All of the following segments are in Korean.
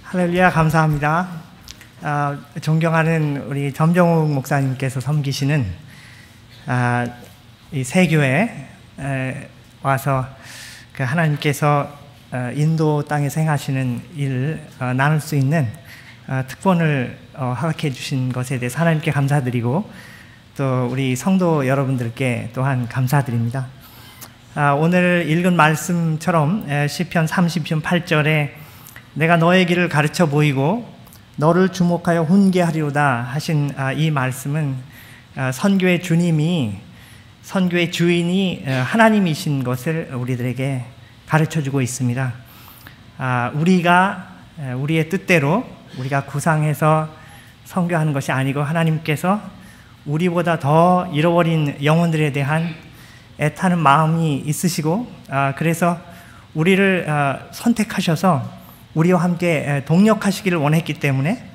할렐루야, 감사합니다. 존경하는 우리 점정욱 목사님께서 섬기시는 이 세교에 와서 그 하나님께서 인도 땅에서 행하시는 일을 나눌 수 있는 특권을 허락해 주신 것에 대해서 하나님께 감사드리고 또 우리 성도 여러분들께 또한 감사드립니다. 오늘 읽은 말씀처럼 시편 30편 8절에 내가 너의 길을 가르쳐 보이고 너를 주목하여 훈계하리로다 하신 이 말씀은 선교의 주님이, 선교의 주인이 하나님이신 것을 우리들에게 가르쳐주고 있습니다. 우리가 우리의 뜻대로 우리가 구상해서 선교하는 것이 아니고 하나님께서 우리보다 더 잃어버린 영혼들에 대한 애타는 마음이 있으시고 그래서 우리를 선택하셔서 우리와 함께 동역하시기를 원했기 때문에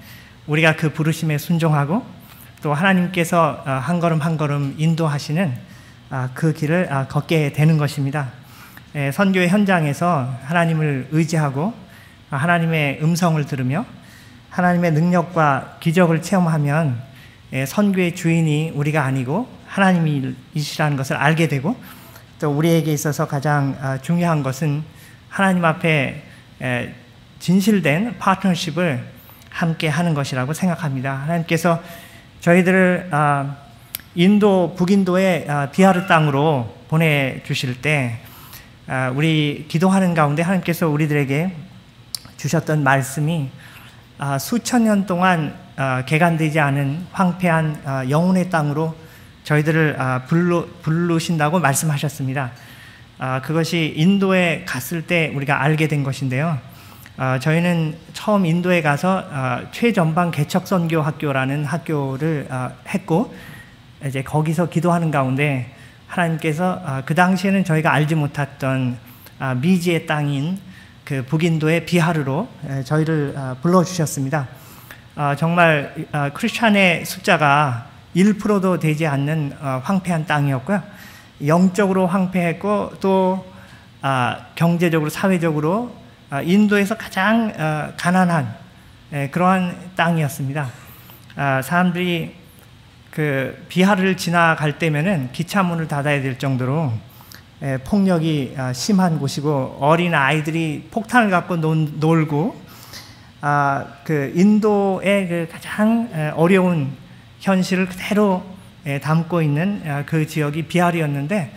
우리가 그 부르심에 순종하고 또 하나님께서 한 걸음 한 걸음 인도하시는 그 길을 걷게 되는 것입니다. 선교의 현장에서 하나님을 의지하고 하나님의 음성을 들으며 하나님의 능력과 기적을 체험하면 선교의 주인이 우리가 아니고 하나님이시라는 것을 알게 되고 또 우리에게 있어서 가장 중요한 것은 하나님 앞에 진실된 파트너십을 함께 하는 것이라고 생각합니다. 하나님께서 저희들을 인도, 북인도의 비하르 땅으로 보내주실 때 우리 기도하는 가운데 하나님께서 우리들에게 주셨던 말씀이 수천 년 동안 개간되지 않은 황폐한 영혼의 땅으로 저희들을 부르신다고 말씀하셨습니다. 그것이 인도에 갔을 때 우리가 알게 된 것인데요. 저희는 처음 인도에 가서 최전방 개척선교학교라는 학교를 했고 이제 거기서 기도하는 가운데 하나님께서 그 당시에는 저희가 알지 못했던 미지의 땅인 그 북인도의 비하르로 저희를 불러주셨습니다. 정말 크리스찬의 숫자가 1%도 되지 않는 황폐한 땅이었고요. 영적으로 황폐했고 또 경제적으로 사회적으로 인도에서 가장 가난한 그러한 땅이었습니다. 사람들이 그 비하를 지나갈 때면은 기차문을 닫아야 될 정도로 폭력이 심한 곳이고 어린 아이들이 폭탄을 갖고 놀고 그 인도의 그 가장 어려운 현실을 그대로 담고 있는 그 지역이 비하르였는데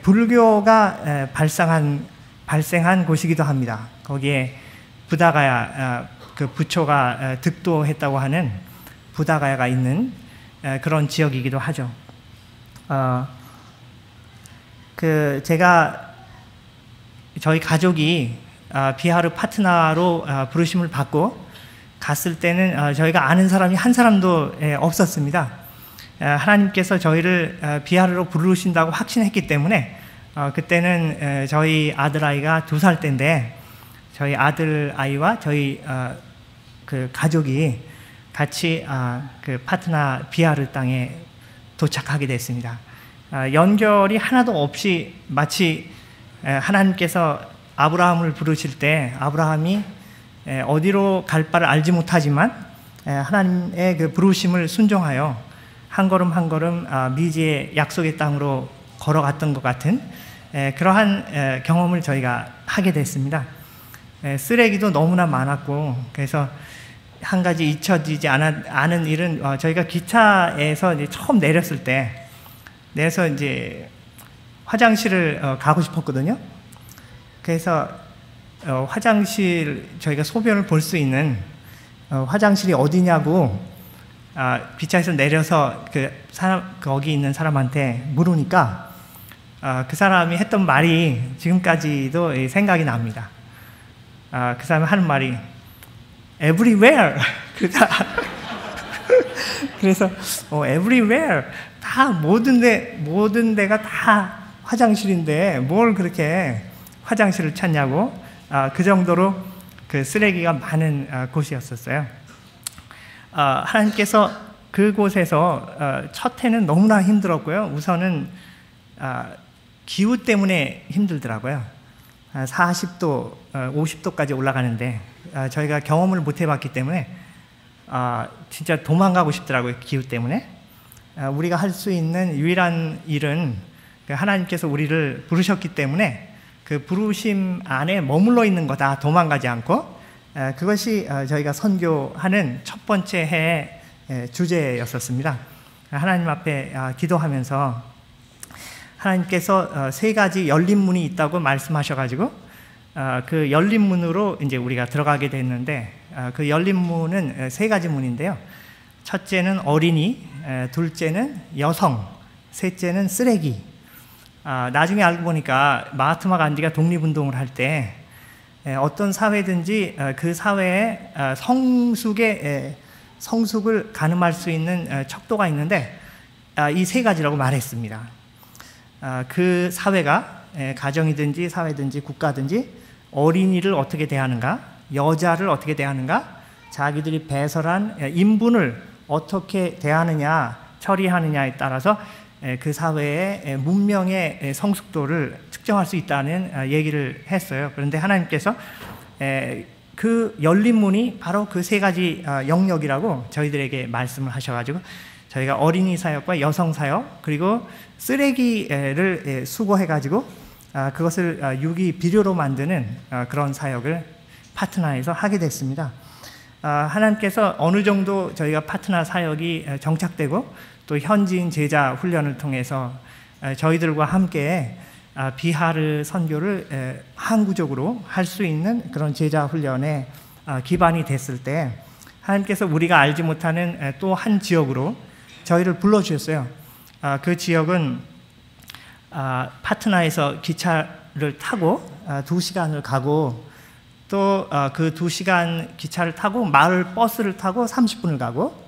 불교가 발생한 곳이기도 합니다. 거기에 부다가야 그 부처가 득도했다고 하는 부다가야가 있는 그런 지역이기도 하죠. 제가 저희 가족이 비하르 파트너로 부르심을 받고 갔을 때는 저희가 아는 사람이 한 사람도 없었습니다. 하나님께서 저희를 비하르로 부르신다고 확신했기 때문에 그때는 저희 아들아이가 2살 때인데 저희 아들아이와 저희 그 가족이 같이 그 파트나 비하르 땅에 도착하게 됐습니다. 연결이 하나도 없이 마치 하나님께서 아브라함을 부르실 때 아브라함이 어디로 갈 바를 알지 못하지만 하나님의 그 부르심을 순종하여 한 걸음 한 걸음 미지의 약속의 땅으로 걸어갔던 것 같은 그러한 경험을 저희가 하게 됐습니다. 쓰레기도 너무나 많았고 그래서 한 가지 잊혀지지 않은 일은 저희가 기차에서 이제 처음 내렸을 때 내서 이제 화장실을 가고 싶었거든요. 그래서 화장실 저희가 소변을 볼 수 있는 화장실이 어디냐고 기차에서 내려서 거기 있는 사람한테 물으니까 그 사람이 했던 말이 지금까지도 생각이 납니다. 그 사람이 하는 말이 everywhere. 그래서 everywhere 다 모든 데가 다 화장실인데 뭘 그렇게 화장실을 찾냐고 그 정도로 그 쓰레기가 많은 곳이었었어요. 하나님께서 그곳에서 첫 해는 너무나 힘들었고요. 우선은 기후 때문에 힘들더라고요. 40도, 50도까지 올라가는데 저희가 경험을 못 해봤기 때문에 진짜 도망가고 싶더라고요. 기후 때문에. 우리가 할 수 있는 유일한 일은 하나님께서 우리를 부르셨기 때문에 그 부르심 안에 머물러 있는 거다. 도망가지 않고. 그것이 저희가 선교하는 첫 번째 해의 주제였었습니다. 하나님 앞에 기도하면서 하나님께서 세 가지 열린 문이 있다고 말씀하셔가지고 그 열린 문으로 이제 우리가 들어가게 됐는데 그 열린 문은 세 가지 문인데요. 첫째는 어린이, 둘째는 여성, 셋째는 쓰레기. 나중에 알고 보니까 마하트마 간디가 독립운동을 할 때 어떤 사회든지 그 사회에 성숙을 가늠할 수 있는 척도가 있는데 이 세 가지라고 말했습니다. 그 사회가 가정이든지 사회든지 국가든지 어린이를 어떻게 대하는가, 여자를 어떻게 대하는가, 자기들이 배설한 인분을 어떻게 대하느냐, 처리하느냐에 따라서 그 사회의 문명의 성숙도를 측정할 수 있다는 얘기를 했어요. 그런데 하나님께서 그 열린 문이 바로 그 세 가지 영역이라고 저희들에게 말씀을 하셔가지고 저희가 어린이 사역과 여성 사역 그리고 쓰레기를 수거해가지고 그것을 유기 비료로 만드는 그런 사역을 파트너에서 하게 됐습니다. 하나님께서 어느 정도 저희가 파트너 사역이 정착되고 또 현지인 제자 훈련을 통해서 저희들과 함께 비하르 선교를 항구적으로 할 수 있는 그런 제자 훈련의 기반이 됐을 때 하나님께서 우리가 알지 못하는 또 한 지역으로 저희를 불러주셨어요. 그 지역은 파트나에서 기차를 타고 2시간을 가고 또 그 2시간 기차를 타고 마을 버스를 타고 30분을 가고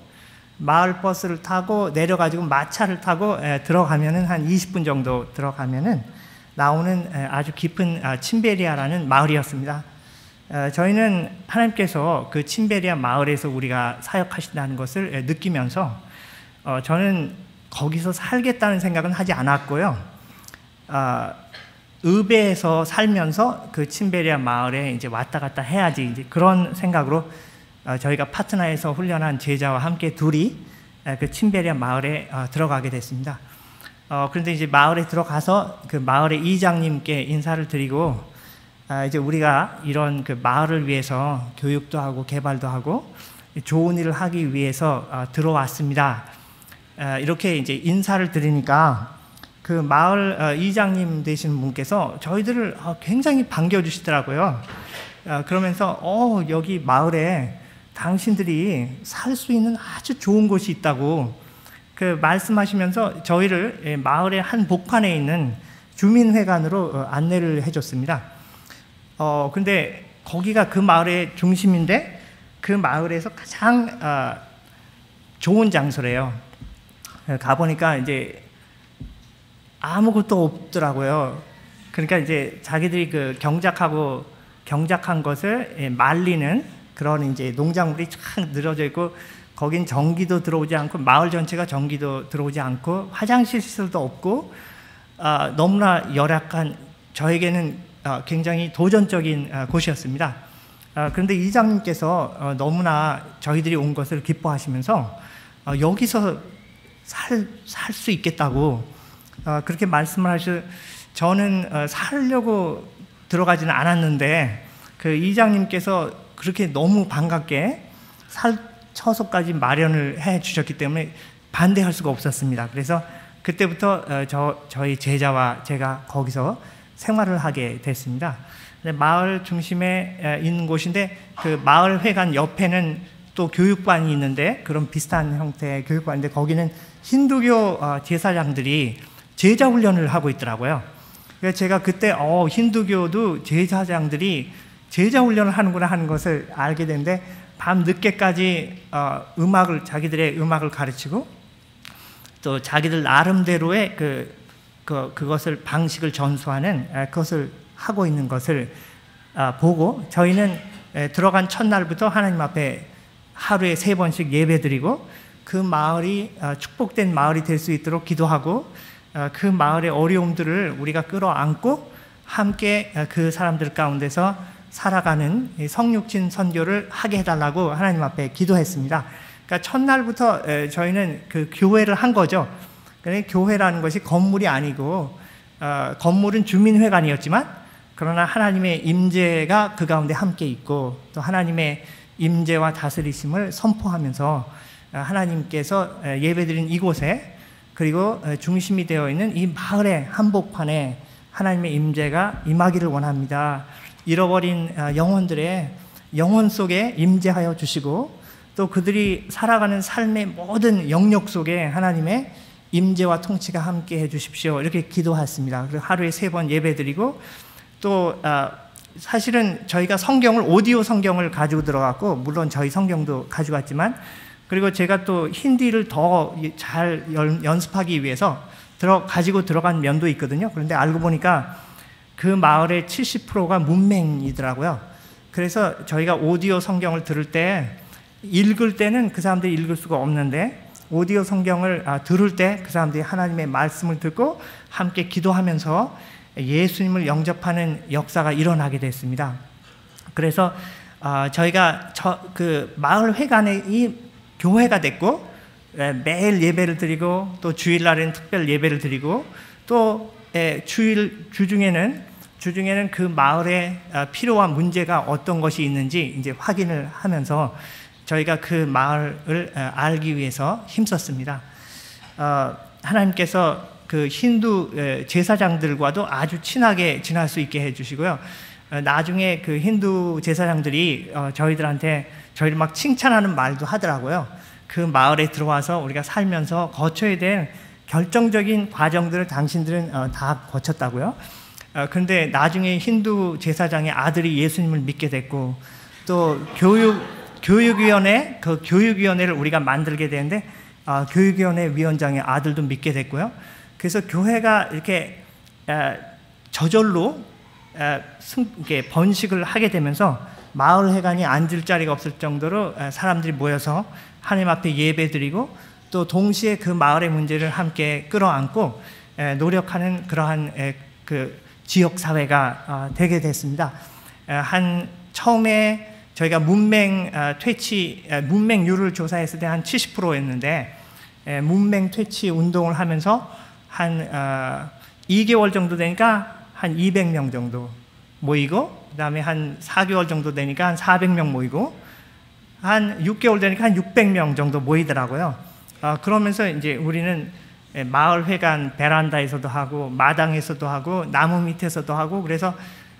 마을 버스를 타고 내려가지고 마차를 타고 들어가면은 한 20분 정도 들어가면은 나오는 아주 깊은 침베리아라는 마을이었습니다. 저희는 하나님께서 그 침베리아 마을에서 우리가 사역하신다는 것을 느끼면서 저는 거기서 살겠다는 생각은 하지 않았고요. 의배에서 살면서 그 침베리아 마을에 이제 왔다 갔다 해야지 이제 그런 생각으로 저희가 파트너에서 훈련한 제자와 함께 둘이 그 침베리아 마을에 들어가게 됐습니다. 그런데 이제 마을에 들어가서 그 마을의 이장님께 인사를 드리고 이제 우리가 이런 그 마을을 위해서 교육도 하고 개발도 하고 좋은 일을 하기 위해서 들어왔습니다. 이렇게 이제 인사를 드리니까 그 마을 이장님 되시는 분께서 저희들을 굉장히 반겨주시더라고요. 그러면서 여기 마을에 당신들이 살 수 있는 아주 좋은 곳이 있다고 그 말씀하시면서 저희를 마을의 한 복판에 있는 주민회관으로 안내를 해줬습니다. 근데 거기가 그 마을의 중심인데 그 마을에서 가장 좋은 장소래요. 가보니까 이제 아무것도 없더라고요. 그러니까 이제 자기들이 그 경작한 것을 말리는 그런 이제 농작물이 쫙 늘어져 있고 거긴 전기도 들어오지 않고 마을 전체가 전기도 들어오지 않고 화장실 시설도 없고 너무나 열악한 저에게는 굉장히 도전적인 곳이었습니다. 그런데 이장님께서 너무나 저희들이 온 것을 기뻐하시면서 여기서 살 수 있겠다고 그렇게 말씀을 하셔서 저는 살려고 들어가지는 않았는데 그 이장님께서 그렇게 너무 반갑게 처소까지 마련을 해 주셨기 때문에 반대할 수가 없었습니다. 그래서 그때부터 저희 제자와 제가 거기서 생활을 하게 됐습니다. 마을 중심에 있는 곳인데 그 마을 회관 옆에는 또 교육관이 있는데 그런 비슷한 형태의 교육관인데 거기는 힌두교 제사장들이 제자 훈련을 하고 있더라고요. 그래서 제가 그때 힌두교도 제사장들이 제자 훈련을 하는구나 하는 것을 알게 됐는데 밤 늦게까지 자기들의 음악을 가르치고 또 자기들 나름대로의 그것을 방식을 전수하는 그것을 하고 있는 것을 보고 저희는 들어간 첫날부터 하나님 앞에 하루에 3번씩 예배드리고 그 마을이 축복된 마을이 될 수 있도록 기도하고 그 마을의 어려움들을 우리가 끌어안고 함께 그 사람들 가운데서 살아가는 성육신 선교를 하게 해달라고 하나님 앞에 기도했습니다. 그러니까 첫날부터 저희는 그 교회를 한 거죠. 그러니까 교회라는 것이 건물이 아니고 건물은 주민회관이었지만 그러나 하나님의 임재가 그 가운데 함께 있고 또 하나님의 임재와 다스리심을 선포하면서 하나님께서 예배드린 이곳에 그리고 중심이 되어 있는 이 마을의 한복판에 하나님의 임재가 임하기를 원합니다. 잃어버린 영혼들의 영혼 속에 임재하여 주시고 또 그들이 살아가는 삶의 모든 영역 속에 하나님의 임재와 통치가 함께 해 주십시오. 이렇게 기도했습니다. 그리고 하루에 3번 예배드리고 또 사실은 저희가 성경을 오디오 성경을 가지고 들어갔고 물론 저희 성경도 가져갔지만 그리고 제가 또 힌디를 더 잘 연습하기 위해서 가지고 들어간 면도 있거든요. 그런데 알고 보니까 그 마을의 70%가 문맹이더라고요. 그래서 저희가 오디오 성경을 들을 때 읽을 때는 그 사람들이 읽을 수가 없는데 오디오 성경을 들을 때 그 사람들이 하나님의 말씀을 듣고 함께 기도하면서 예수님을 영접하는 역사가 일어나게 됐습니다. 그래서 저희가 그 마을 회관에 이 교회가 됐고 매일 예배를 드리고 또 주일날에는 특별 예배를 드리고 또 주중에는 그 마을에 필요한 문제가 어떤 것이 있는지 이제 확인을 하면서 저희가 그 마을을 알기 위해서 힘썼습니다. 하나님께서 그 힌두 제사장들과도 아주 친하게 지낼 수 있게 해주시고요. 나중에 그 힌두 제사장들이 저희를 막 칭찬하는 말도 하더라고요. 그 마을에 들어와서 우리가 살면서 거쳐야 될 결정적인 과정들을 당신들은 다 거쳤다고요. 그런데 나중에 힌두 제사장의 아들이 예수님을 믿게 됐고 또 교육위원회를 우리가 만들게 되는데 교육위원회 위원장의 아들도 믿게 됐고요. 그래서 교회가 이렇게 저절로 이렇게 번식을 하게 되면서 마을 회관이 앉을 자리가 없을 정도로 사람들이 모여서 하나님 앞에 예배드리고 또 동시에 그 마을의 문제를 함께 끌어안고 노력하는 그러한 그 지역 사회가 되게 됐습니다. 처음에 저희가 문맹률을 조사했을 때 한 70%였는데 문맹 퇴치 운동을 하면서 한 2개월 정도 되니까 한 200명 정도 모이고 그 다음에 한 4개월 정도 되니까 한 400명 모이고 한 6개월 되니까 한 600명 정도 모이더라고요. 그러면서 이제 우리는 마을 회관 베란다에서도 하고 마당에서도 하고 나무 밑에서도 하고 그래서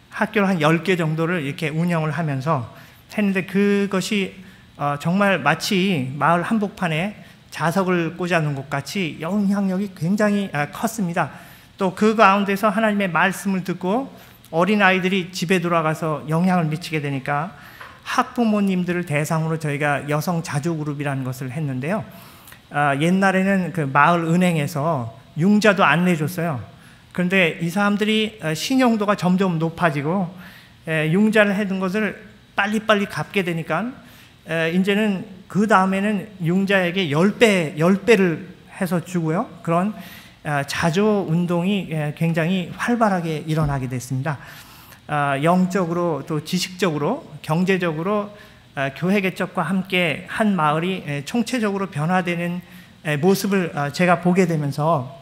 학교를 한 10개 정도를 이렇게 운영을 하면서 했는데 그것이 정말 마치 마을 한복판에 자석을 꽂아놓은 것 같이 영향력이 굉장히 컸습니다. 또 그 가운데서 하나님의 말씀을 듣고 어린아이들이 집에 돌아가서 영향을 미치게 되니까 학부모님들을 대상으로 저희가 여성 자조그룹이라는 것을 했는데요. 옛날에는 그 마을 은행에서 융자도 안 내줬어요. 그런데 이 사람들이 신용도가 점점 높아지고 융자를 해둔 것을 빨리빨리 갚게 되니까 이제는 그 다음에는 융자에게 10배를 해서 주고요. 그런 자조 운동이 굉장히 활발하게 일어나게 됐습니다. 영적으로 또 지식적으로 경제적으로 교회 개척과 함께 한 마을이 총체적으로 변화되는 모습을 제가 보게 되면서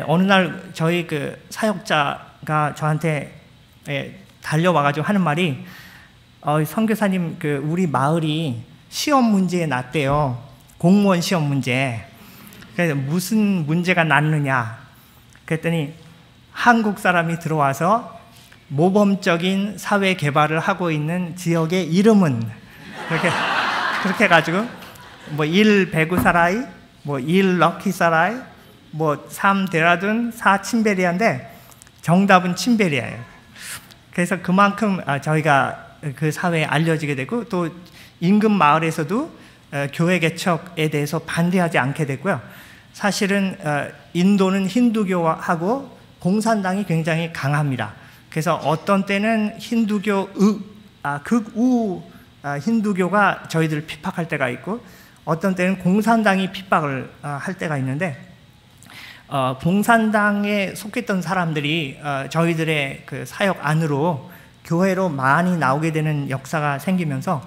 어느 날 저희 그 사역자가 저한테 달려와가지고 하는 말이 선교사님 우리 마을이 시험 문제에 났대요. 공무원 시험 문제. 그래서 무슨 문제가 났느냐 그랬더니 한국 사람이 들어와서 모범적인 사회 개발을 하고 있는 지역의 이름은 그렇게 해가지고 뭐 1 베구사라이, 뭐 1 럭키사라이, 뭐 3 데라둔, 4 침베리아인데 정답은 침베리아예요. 그래서 그만큼 저희가 그 사회에 알려지게 되고 또 인근 마을에서도 교회 개척에 대해서 반대하지 않게 됐고요. 사실은 인도는 힌두교하고 공산당이 굉장히 강합니다. 그래서 어떤 때는 극우 힌두교가 저희들을 핍박할 때가 있고 어떤 때는 공산당이 핍박을 할 때가 있는데 공산당에 속했던 사람들이 저희들의 그 사역 안으로 교회로 많이 나오게 되는 역사가 생기면서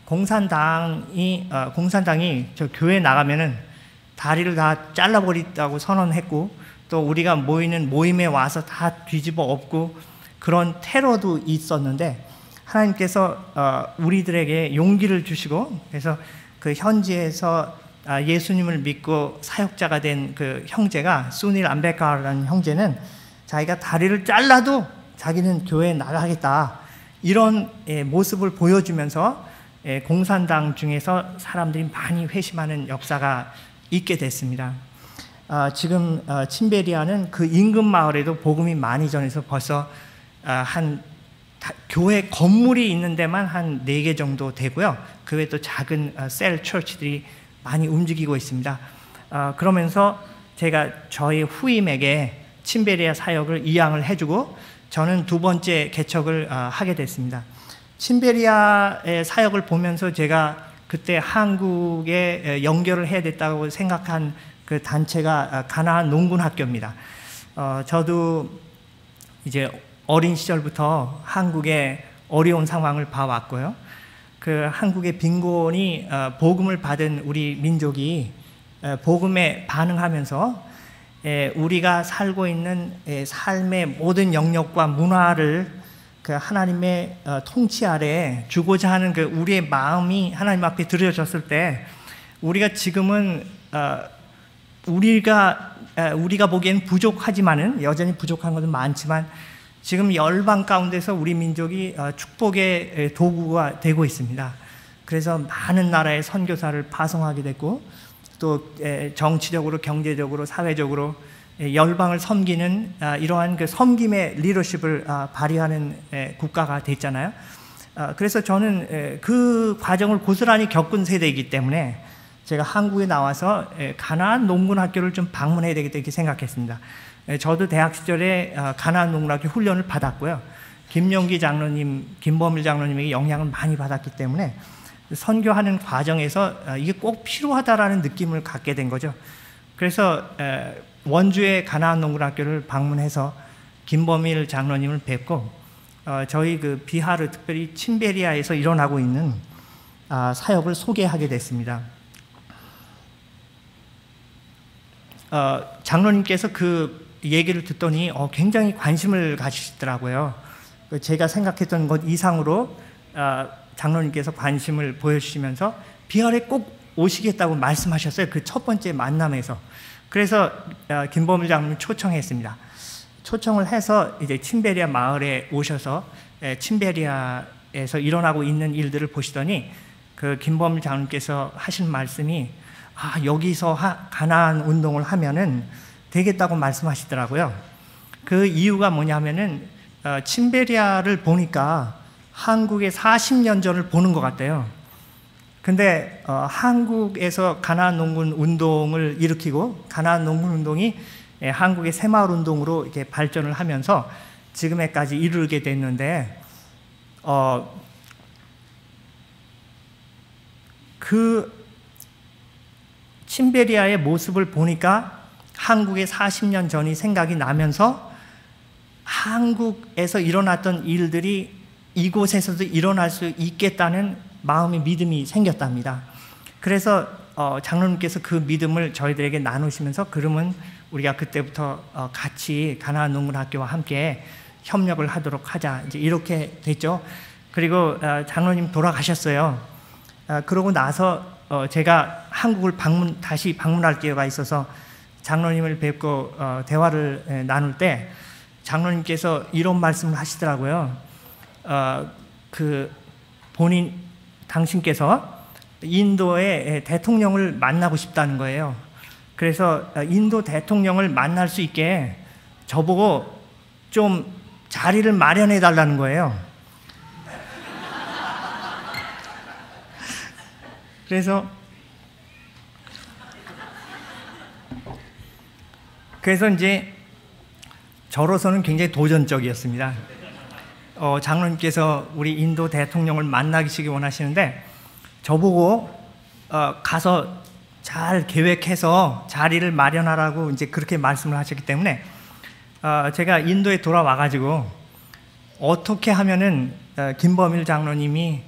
공산당이 저 교회 나가면은 다리를 다 잘라버리다고 선언했고, 또 우리가 모이는 모임에 와서 다 뒤집어 엎고 그런 테러도 있었는데, 하나님께서 우리들에게 용기를 주시고, 그래서 그 현지에서 예수님을 믿고 사역자가 된 그 형제가, 수닐 암베카라는 형제는 자기가 다리를 잘라도 자기는 교회에 나가겠다, 이런 모습을 보여주면서 공산당 중에서 사람들이 많이 회심하는 역사가 있게 됐습니다. 지금 친베리아는 그 인근 마을에도 복음이 많이 전해서 벌써 교회 건물이 있는 데만 한 4개 정도 되고요. 그 외에 또 작은 셀 처치들이 많이 움직이고 있습니다. 그러면서 제가 저희 후임에게 친베리아 사역을 이양을 해주고 저는 2번째 개척을 하게 됐습니다. 친베리아의 사역을 보면서 제가 그때 한국에 연결을 해야 됐다고 생각한 그 단체가 가나안 농군학교입니다. 저도 이제 어린 시절부터 한국의 어려운 상황을 봐왔고요. 그 한국의 빈곤이 복음을 받은 우리 민족이 복음에 반응하면서 우리가 살고 있는 삶의 모든 영역과 문화를 그 하나님의 통치 아래 주고자 하는 그 우리의 마음이 하나님 앞에 드려졌을 때, 우리가 지금은 우리가 보기엔 부족하지만은, 여전히 부족한 것은 많지만, 지금 열방 가운데서 우리 민족이 축복의 도구가 되고 있습니다. 그래서 많은 나라의 선교사를 파송하게 됐고, 또 정치적으로, 경제적으로, 사회적으로 열방을 섬기는 이러한 그 섬김의 리더십을 발휘하는 국가가 됐잖아요. 그래서 저는 그 과정을 고스란히 겪은 세대이기 때문에 제가 한국에 나와서 가나안 농군학교를 좀 방문해야 되겠다 이렇게 생각했습니다. 저도 대학 시절에 가나안 농군학교 훈련을 받았고요. 김용기 장로님, 김범일 장로님에게 영향을 많이 받았기 때문에 선교하는 과정에서 이게 꼭 필요하다라는 느낌을 갖게 된 거죠. 그래서 원주의 가나안 농군학교를 방문해서 김범일 장로님을 뵙고 저희 그 비하르, 특별히 친베리아에서 일어나고 있는 사역을 소개하게 됐습니다. 장로님께서 그 얘기를 듣더니 굉장히 관심을 가지시더라고요. 제가 생각했던 것 이상으로 장로님께서 관심을 보여주시면서 비하르에 꼭 오시겠다고 말씀하셨어요. 그 첫 번째 만남에서. 그래서 김범일 장로님 초청했습니다. 초청을 해서 이제 친베리아 마을에 오셔서 친베리아에서 일어나고 있는 일들을 보시더니 그 김범일 장로님께서 하신 말씀이 여기서 가나안 운동을 하면은 되겠다고 말씀하시더라고요. 그 이유가 뭐냐면은 친베리아를 보니까 한국의 40년 전을 보는 것 같대요. 근데 한국에서 가나안 농군 운동을 일으키고 가나안 농군 운동이 한국의 새마을 운동으로 이렇게 발전을 하면서 지금에까지 이르게 됐는데 그 친베리아의 모습을 보니까 한국의 40년 전이 생각이 나면서 한국에서 일어났던 일들이 이곳에서도 일어날 수 있겠다는 마음의 믿음이 생겼답니다. 그래서 장로님께서 그 믿음을 저희들에게 나누시면서, 그러면 우리가 그때부터 같이 가나안 농군학교와 함께 협력을 하도록 하자, 이제 이렇게 됐죠. 그리고 장로님 돌아가셨어요. 그러고 나서 제가 한국을 다시 방문할 기회가 있어서 장로님을 뵙고 대화를 나눌 때 장로님께서 이런 말씀을 하시더라고요. 당신께서 인도의 대통령을 만나고 싶다는 거예요. 그래서 인도 대통령을 만날 수 있게 저보고 좀 자리를 마련해 달라는 거예요. 그래서 이제 저로서는 굉장히 도전적이었습니다. 장로님께서 우리 인도 대통령을 만나시기 원하시는데 저보고 가서 잘 계획해서 자리를 마련하라고 이제 그렇게 말씀을 하셨기 때문에 제가 인도에 돌아와가지고 어떻게 하면은 김범일 장로님이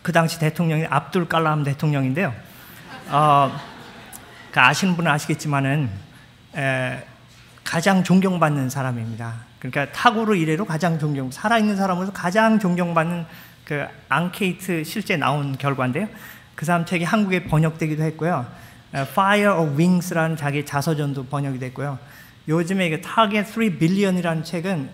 그 당시 대통령이 압둘 칼람 대통령인데요. 그 아시는 분은 아시겠지만은 가장 존경받는 사람입니다. 그러니까 타고르 이래로 가장 살아있는 사람으로서 가장 존경받는 그 앙케이트 실제 나온 결과인데요. 그 사람 책이 한국에 번역되기도 했고요. Fire of Wings라는 자기 자서전도 번역이 됐고요. 요즘에 그 Target 3 Billion이라는 책은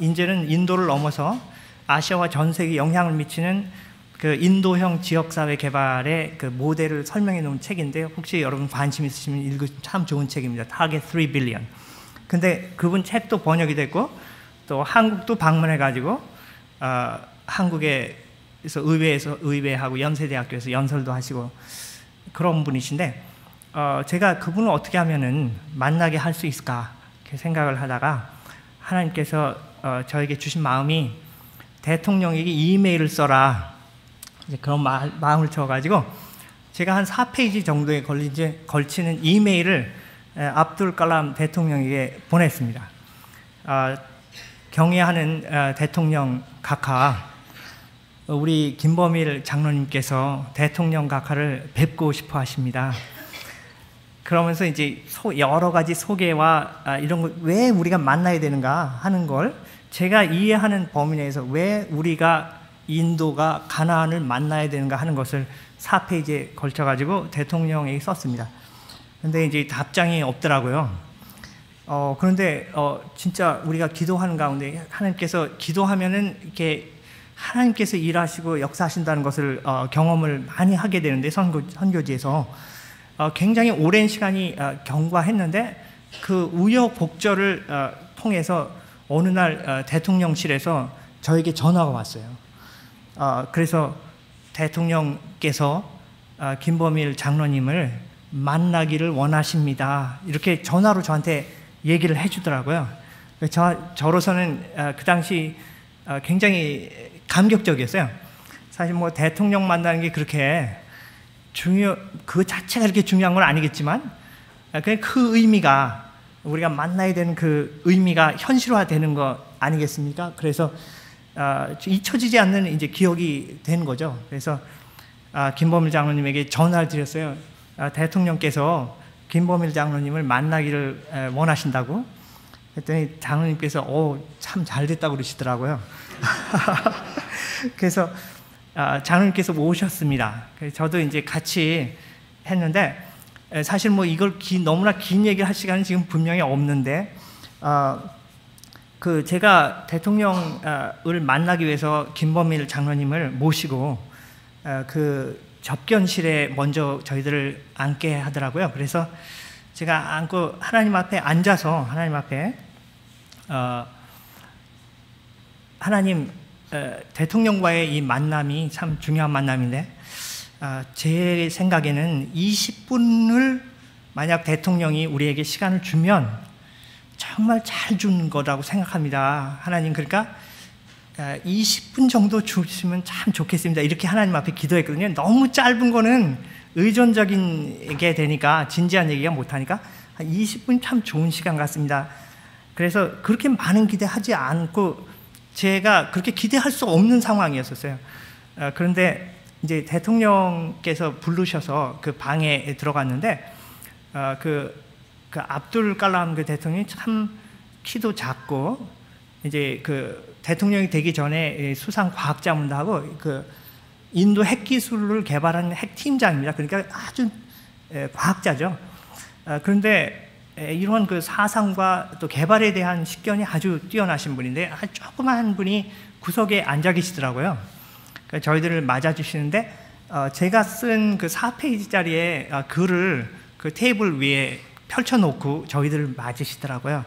이제는 인도를 넘어서 아시아와 전 세계에 영향을 미치는 그 인도형 지역사회 개발의 그 모델을 설명해 놓은 책인데요. 혹시 여러분 관심 있으시면 읽으시면 참 좋은 책입니다. Target 3 Billion. 근데 그분 책도 번역이 됐고 또 한국도 방문해 가지고 한국에서 의회하고 연세대학교에서 연설도 하시고 그런 분이신데 제가 그분을 어떻게 하면은 만나게 할 수 있을까 이렇게 생각을 하다가 하나님께서 저에게 주신 마음이 대통령에게 이메일을 써라 이제 그런 마음을 줘가지고 제가 한 4페이지 정도에 걸치는 이메일을 압둘 칼람 대통령에게 보냈습니다. 경애하는 대통령 각하, 우리 김범일 장로님께서 대통령 각하를 뵙고 싶어 하십니다. 그러면서 이제 여러 가지 소개와 이런 걸 왜 우리가 만나야 되는가 하는 걸 제가 이해하는 범위 내에서 왜 우리가 인도가 가나안을 만나야 되는가 하는 것을 4페이지에 걸쳐가지고 대통령에게 썼습니다. 근데 이제 답장이 없더라고요. 그런데 진짜 우리가 기도하는 가운데 하나님께서 기도하면은 이렇게 하나님께서 일하시고 역사하신다는 것을 경험을 많이 하게 되는데 선교지에서 굉장히 오랜 시간이 경과했는데 그 우여곡절을 통해서 어느 날 대통령실에서 저에게 전화가 왔어요. 그래서 대통령께서 김범일 장로님을 만나기를 원하십니다. 이렇게 전화로 저한테 얘기를 해주더라고요. 저로서는 그 당시 굉장히 감격적이었어요. 사실 뭐 대통령 만나는 게 그렇게 그 자체가 그렇게 중요한 건 아니겠지만 그 의미가 우리가 만나야 되는 그 의미가 현실화되는 거 아니겠습니까? 그래서 잊혀지지 않는 이제 기억이 된 거죠. 그래서 김범일 장로님에게 전화를 드렸어요. 대통령께서 김범일 장로님을 만나기를 원하신다고 했더니 장로님께서 참 잘됐다고 그러시더라고요. 그래서 장로님께서 오셨습니다. 그래서 저도 이제 같이 했는데 사실 뭐 이걸 너무나 긴 얘기를 할 시간은 지금 분명히 없는데 제가 대통령을 만나기 위해서 김범일 장로님을 모시고 그 접견실에 먼저 저희들을 앉게 하더라고요. 그래서 제가 앉고 하나님 앞에 앉아서 하나님 앞에 하나님 대통령과의 이 만남이 참 중요한 만남인데 제 생각에는 20분을 만약 대통령이 우리에게 시간을 주면 정말 잘 준 거라고 생각합니다. 하나님 그러니까 20분 정도 주시면 참 좋겠습니다. 이렇게 하나님 앞에 기도했거든요. 너무 짧은 거는 의존적인 게 되니까 진지한 얘기가 못하니까 20분 참 좋은 시간 같습니다. 그래서 그렇게 많은 기대하지 않고 제가 그렇게 기대할 수 없는 상황이었었어요. 그런데 이제 대통령께서 부르셔서 그 방에 들어갔는데 그 압둘 칼람 그 대통령이 참 키도 작고 이제 그 대통령이 되기 전에 수상 과학자문도 하고 그 인도 핵 기술을 개발한 핵 팀장입니다. 그러니까 아주 과학자죠. 그런데 이런 그 사상과 또 개발에 대한 식견이 아주 뛰어나신 분인데 조그만 분이 구석에 앉아 계시더라고요. 그러니까 저희들을 맞아주시는데 제가 쓴 그 4페이지짜리의 글을 그 테이블 위에 펼쳐놓고 저희들을 맞으시더라고요.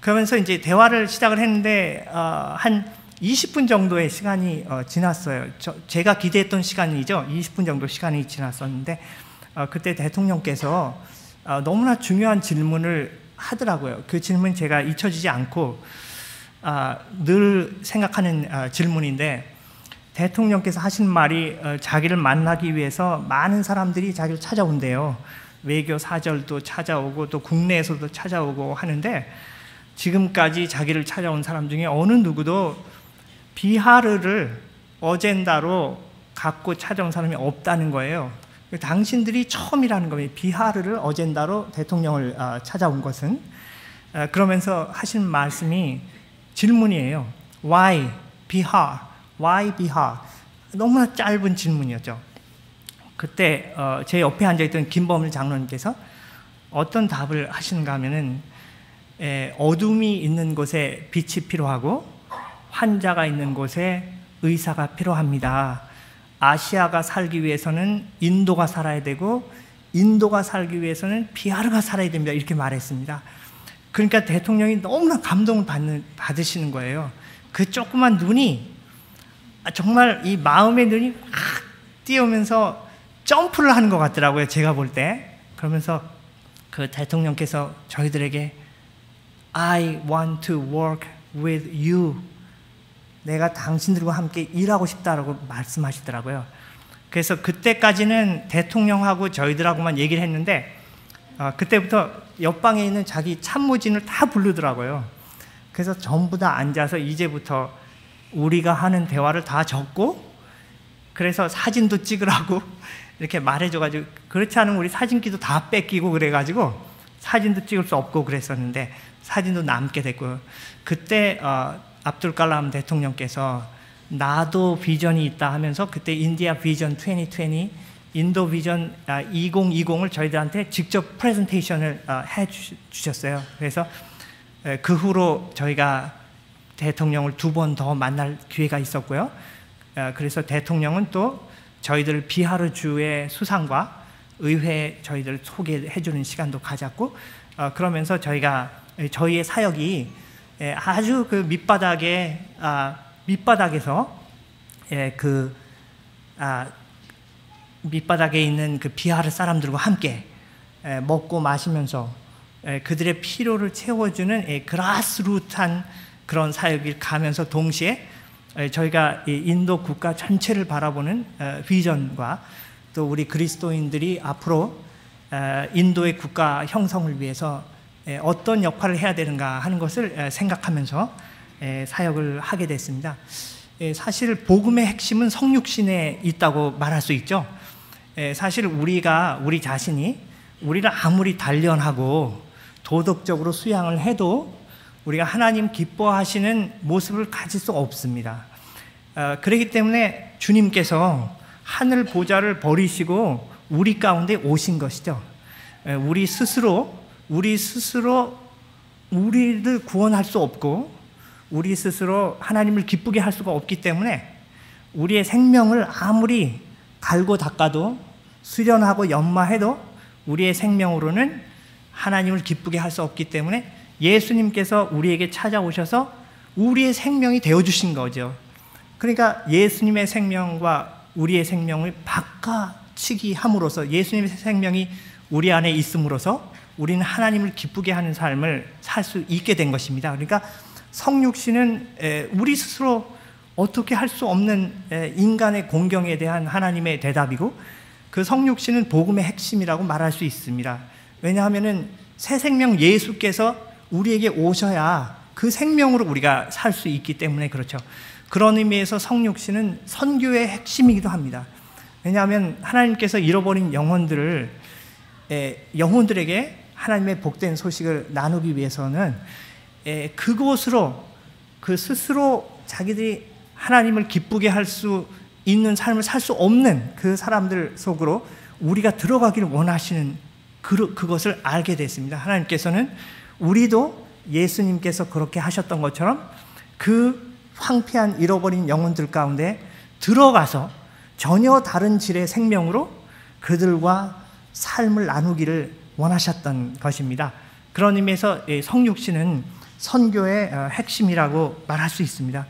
그러면서 이제 대화를 시작을 했는데 한 20분 정도의 시간이 지났어요. 제가 기대했던 시간이죠. 20분 정도 시간이 지났었는데 그때 대통령께서 너무나 중요한 질문을 하더라고요. 그 질문 제가 잊혀지지 않고 늘 생각하는 질문인데 대통령께서 하신 말이 자기를 만나기 위해서 많은 사람들이 자기를 찾아온대요. 외교 사절도 찾아오고 또 국내에서도 찾아오고 하는데 지금까지 자기를 찾아온 사람 중에 어느 누구도 비하르를 어젠다로 갖고 찾아온 사람이 없다는 거예요. 당신들이 처음이라는 겁니다. 비하르를 어젠다로 대통령을 찾아온 것은. 그러면서 하신 말씀이 질문이에요. Why 비하르? Why 비하르? 너무나 짧은 질문이었죠. 그때 제 옆에 앉아있던 김범일 장로님께서 어떤 답을 하시는가 하면은 어둠이 있는 곳에 빛이 필요하고 환자가 있는 곳에 의사가 필요합니다. 아시아가 살기 위해서는 인도가 살아야 되고 인도가 살기 위해서는 비하르가 살아야 됩니다. 이렇게 말했습니다. 그러니까 대통령이 너무나 감동을 받으시는 거예요. 그 조그만 눈이 정말 이 마음의 눈이 확 띄우면서 점프를 하는 것 같더라고요. 제가 볼 때. 그러면서 그 대통령께서 저희들에게 I want to work with you. 내가 당신들과 함께 일하고 싶다라고 말씀하시더라고요. 그래서 그때까지는 대통령하고 저희들하고만 얘기를 했는데 그때부터 옆방에 있는 자기 참모진을 다 부르더라고요. 그래서 전부 다 앉아서 이제부터 우리가 하는 대화를 다 적고 그래서 사진도 찍으라고 이렇게 말해줘가지고 그렇지 않으면 우리 사진기도 다 뺏기고 그래가지고 사진도 찍을 수 없고 그랬었는데 사진도 남게 됐고요. 그때 압둘칼람 대통령께서 나도 비전이 있다 하면서 그때 인디아 비전 2020 인도 비전 2020을 저희들한테 직접 프레젠테이션을 해 주셨어요. 그래서 그 후로 저희가 대통령을 2번 더 만날 기회가 있었고요. 그래서 대통령은 또 저희들 비하르주의 수상과 의회에 저희들 소개해 주는 시간도 가졌고 그러면서 저희가 저희의 사역이 아주 그 밑바닥에서 밑바닥에 있는 그 비하르 사람들과 함께 먹고 마시면서 그들의 필요를 채워주는 그라스루트한 그런 사역을 가면서 동시에 저희가 인도 국가 전체를 바라보는 비전과 또 우리 그리스도인들이 앞으로 인도의 국가 형성을 위해서 어떤 역할을 해야 되는가 하는 것을 생각하면서 사역을 하게 됐습니다. 사실 복음의 핵심은 성육신에 있다고 말할 수 있죠. 사실 우리 자신이 우리를 아무리 단련하고 도덕적으로 수양을 해도 우리가 하나님 기뻐하시는 모습을 가질 수 없습니다. 그렇기 때문에 주님께서 하늘 보좌를 버리시고 우리 가운데 오신 것이죠. 우리 스스로 우리를 구원할 수 없고 우리 스스로 하나님을 기쁘게 할 수가 없기 때문에 우리의 생명을 아무리 갈고 닦아도 수련하고 연마해도 우리의 생명으로는 하나님을 기쁘게 할 수 없기 때문에 예수님께서 우리에게 찾아오셔서 우리의 생명이 되어주신 거죠. 그러니까 예수님의 생명과 우리의 생명을 바꿔치기 함으로써 예수님의 생명이 우리 안에 있음으로써 우리는 하나님을 기쁘게 하는 삶을 살 수 있게 된 것입니다. 그러니까 성육신은 우리 스스로 어떻게 할 수 없는 인간의 공경에 대한 하나님의 대답이고 그 성육신은 복음의 핵심이라고 말할 수 있습니다. 왜냐하면 새 생명 예수께서 우리에게 오셔야 그 생명으로 우리가 살 수 있기 때문에 그렇죠. 그런 의미에서 성육신은 선교의 핵심이기도 합니다. 왜냐하면 하나님께서 잃어버린 영혼들에게 하나님의 복된 소식을 나누기 위해서는 그곳으로 그 스스로 자기들이 하나님을 기쁘게 할 수 있는 삶을 살 수 없는 그 사람들 속으로 우리가 들어가기를 원하시는 그것을 알게 됐습니다. 하나님께서는 우리도 예수님께서 그렇게 하셨던 것처럼 그 황폐한 잃어버린 영혼들 가운데 들어가서 전혀 다른 질의 생명으로 그들과 삶을 나누기를 원하셨던 것입니다. 그런 의미에서 성육신은 선교의 핵심이라고 말할 수 있습니다.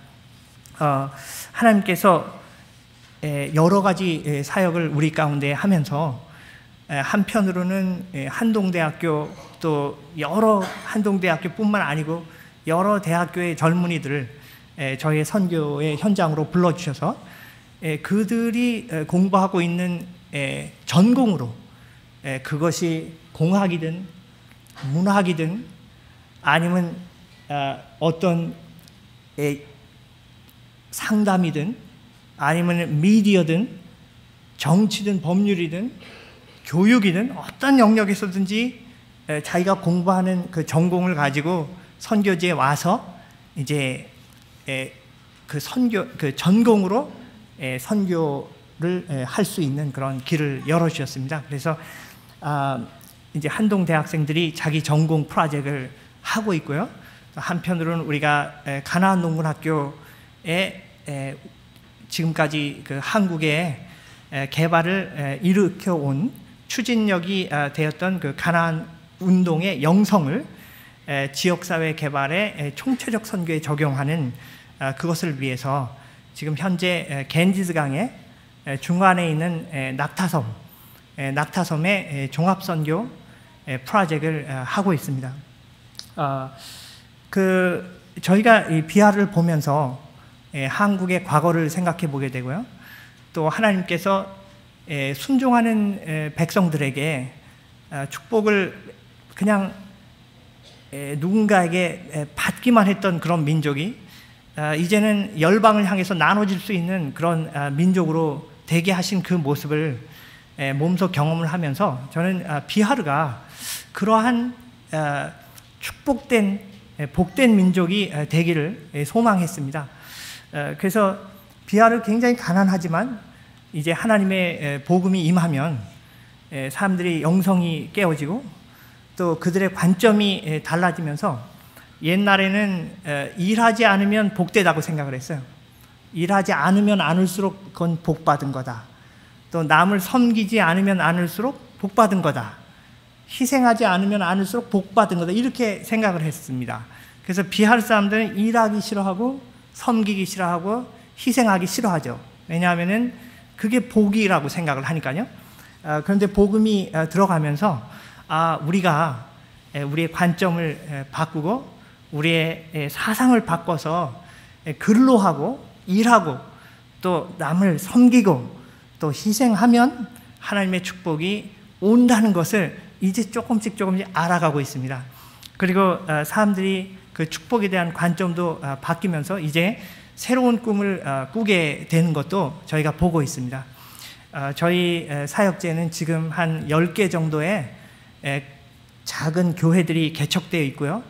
하나님께서 여러 가지 사역을 우리 가운데 하면서 한편으로는 한동대학교 또 여러 한동대학교뿐만 아니고 여러 대학교의 젊은이들을 저희의 선교의 현장으로 불러주셔서 그들이 공부하고 있는 전공으로 그것이 공학이든 문학이든 아니면 어떤 상담이든 아니면 미디어든 정치든 법률이든 교육이든 어떤 영역에서든지 자기가 공부하는 그 전공을 가지고 선교지에 와서 이제 그 전공으로 선교를 할 수 있는 그런 길을 열어주셨습니다. 그래서 이제 한동 대학생들이 자기 전공 프로젝트를 하고 있고요. 한편으로는 우리가 가나안 농군학교에 지금까지 그 한국의 개발을 일으켜 온 추진력이 되었던 그 가나안 운동의 영성을 지역사회 개발에 총체적 선교에 적용하는 그것을 위해서 지금 현재 겐지스강의 중간에 있는 낙타섬의 종합선교 프로젝트를 하고 있습니다. 저희가 이 비하를 보면서 한국의 과거를 생각해 보게 되고요. 또 하나님께서 순종하는 백성들에게 축복을 그냥 누군가에게 받기만 했던 그런 민족이 이제는 열방을 향해서 나눠질 수 있는 그런 민족으로 되게 하신 그 모습을 몸소 경험을 하면서 저는 비하르가 그러한 축복된 복된 민족이 되기를 소망했습니다. 그래서 비하르 굉장히 가난하지만 이제 하나님의 복음이 임하면 사람들이 영성이 깨어지고 또 그들의 관점이 달라지면서 옛날에는 일하지 않으면 복되다고 생각을 했어요. 일하지 않으면 않을수록 그건 복받은 거다. 또 남을 섬기지 않으면 않을수록 복받은 거다. 희생하지 않으면 않을수록 복받은 거다. 이렇게 생각을 했습니다. 그래서 비하르 사람들은 일하기 싫어하고 섬기기 싫어하고 희생하기 싫어하죠. 왜냐하면은 그게 복이라고 생각을 하니까요. 그런데 복음이 들어가면서 우리가 우리의 관점을 바꾸고 우리의 사상을 바꿔서 근로하고 일하고 또 남을 섬기고 또 희생하면 하나님의 축복이 온다는 것을 이제 조금씩 알아가고 있습니다. 그리고 사람들이 그 축복에 대한 관점도 바뀌면서 이제 새로운 꿈을 꾸게 되는 것도 저희가 보고 있습니다. 저희 사역제는 지금 한 10개 정도의 작은 교회들이 개척되어 있고요.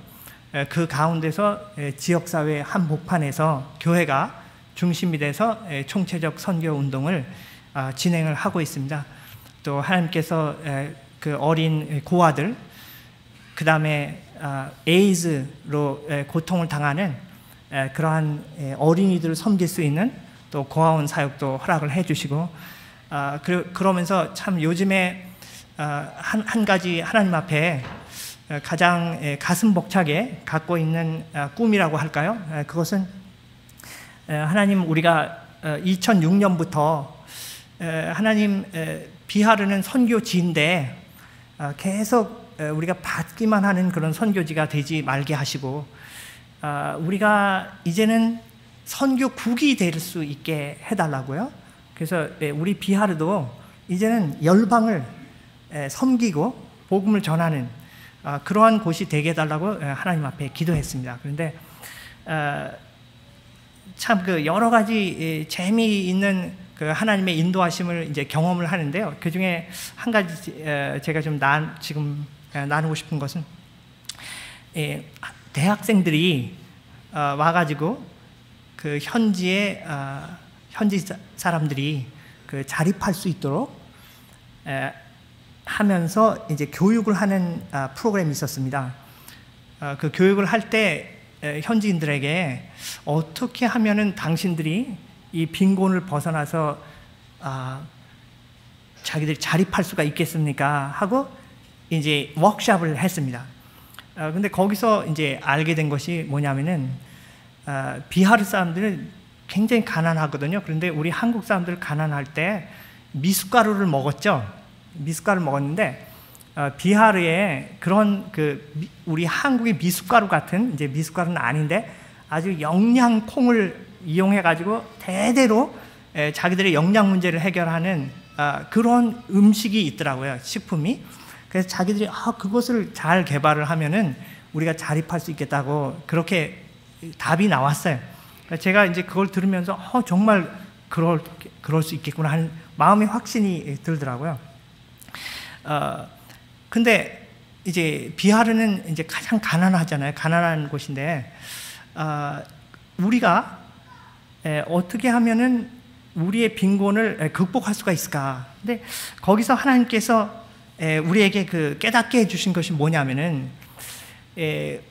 그 가운데서 지역사회 한복판에서 교회가 중심이 돼서 총체적 선교 운동을 진행을 하고 있습니다. 또 하나님께서 그 어린 고아들, 그 다음에 에이즈로 고통을 당하는 그러한 어린이들을 섬길 수 있는 또 고아원 사역도 허락을 해주시고 그러면서 참 요즘에 한 가지 하나님 앞에 가장 가슴 벅차게 갖고 있는 꿈이라고 할까요? 그것은 하나님 우리가 2006년부터 하나님 비하르는 선교지인데 계속 우리가 받기만 하는 그런 선교지가 되지 말게 하시고 우리가 이제는 선교국이 될 수 있게 해달라고요. 그래서 우리 비하르도 이제는 열방을 섬기고 복음을 전하는 그러한 곳이 되게 해달라고 하나님 앞에 기도했습니다. 그런데 참 그 여러 가지 재미있는 그 하나님의 인도하심을 이제 경험을 하는데요. 그 중에 한 가지 제가 좀 지금 나누고 싶은 것은 대학생들이 와가지고 그 현지 사람들이 그 자립할 수 있도록 하면서 이제 교육을 하는 프로그램이 있었습니다. 그 교육을 할 때 현지인들에게 어떻게 하면은 당신들이 이 빈곤을 벗어나서 자기들이 자립할 수가 있겠습니까? 하고 이제 워크숍을 했습니다. 근데 거기서 이제 알게 된 것이 뭐냐면은 비하르 사람들은 굉장히 가난하거든요. 그런데 우리 한국 사람들 가난할 때 미숫가루를 먹었죠. 미숫가루를 먹었는데 비하르에 그런 우리 한국의 미숫가루 같은 이제 미숫가루는 아닌데 아주 영양콩을 이용해 가지고 대대로 자기들의 영양 문제를 해결하는 그런 음식이 있더라고요. 식품이. 그래서 자기들이 그것을 잘 개발을 하면은 우리가 자립할 수 있겠다고 그렇게 답이 나왔어요. 제가 이제 그걸 들으면서 정말 그럴 수 있겠구나 하는 마음의 확신이 들더라고요. 근데 이제 비하르는 이제 가장 가난하잖아요. 가난한 곳인데 우리가 어떻게 하면은 우리의 빈곤을 극복할 수가 있을까? 근데 거기서 하나님께서 우리에게 그 깨닫게 해주신 것이 뭐냐면은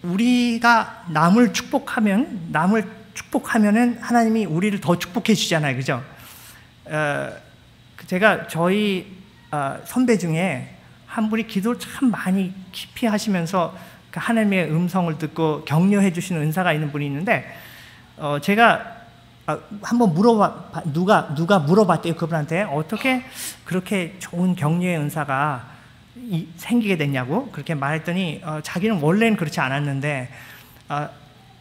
우리가 남을 축복하면은 하나님이 우리를 더 축복해 주잖아요, 그죠? 제가 저희 선배 중에 한 분이 기도를 참 많이 깊이 하시면서 그 하나님의 음성을 듣고 격려해 주시는 은사가 있는 분이 있는데 제가 한번 누가 물어봤대요, 그분한테. 어떻게 그렇게 좋은 격려의 은사가 생기게 됐냐고 그렇게 말했더니 자기는 원래는 그렇지 않았는데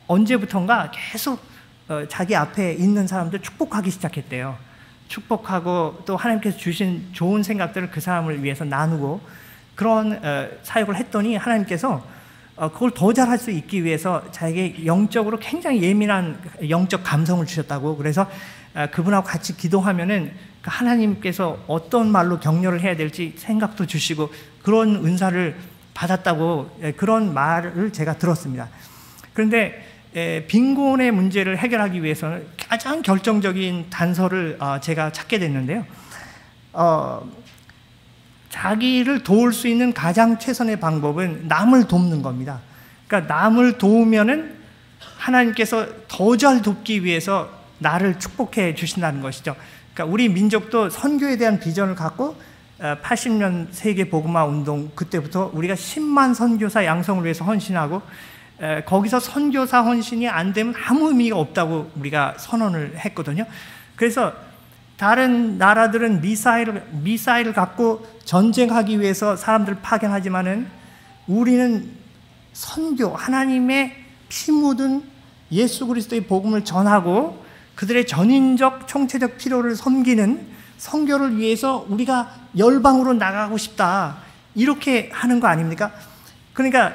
언제부턴가 계속 자기 앞에 있는 사람들 축복하기 시작했대요. 축복하고 또 하나님께서 주신 좋은 생각들을 그 사람을 위해서 나누고 그런 사역을 했더니 하나님께서 그걸 더 잘할 수 있기 위해서 자기에게 영적으로 굉장히 예민한 영적 감성을 주셨다고. 그래서 그분하고 같이 기도하면은 하나님께서 어떤 말로 격려를 해야 될지 생각도 주시고 그런 은사를 받았다고 그런 말을 제가 들었습니다. 그런데 빈곤의 문제를 해결하기 위해서는 가장 결정적인 단서를 제가 찾게 됐는데요. 자기를 도울 수 있는 가장 최선의 방법은 남을 돕는 겁니다. 그러니까 남을 도우면은 하나님께서 더 잘 돕기 위해서 나를 축복해 주신다는 것이죠. 그러니까 우리 민족도 선교에 대한 비전을 갖고 80년 세계 복음화 운동 그때부터 우리가 10만 선교사 양성을 위해서 헌신하고 거기서 선교사 헌신이 안 되면 아무 의미가 없다고 우리가 선언을 했거든요. 그래서 다른 나라들은 미사일을 갖고 전쟁하기 위해서 사람들을 파견하지만은 우리는 선교, 하나님의 피 묻은 예수 그리스도의 복음을 전하고 그들의 전인적 총체적 필요를 섬기는 선교를 위해서 우리가 열방으로 나가고 싶다, 이렇게 하는 거 아닙니까? 그러니까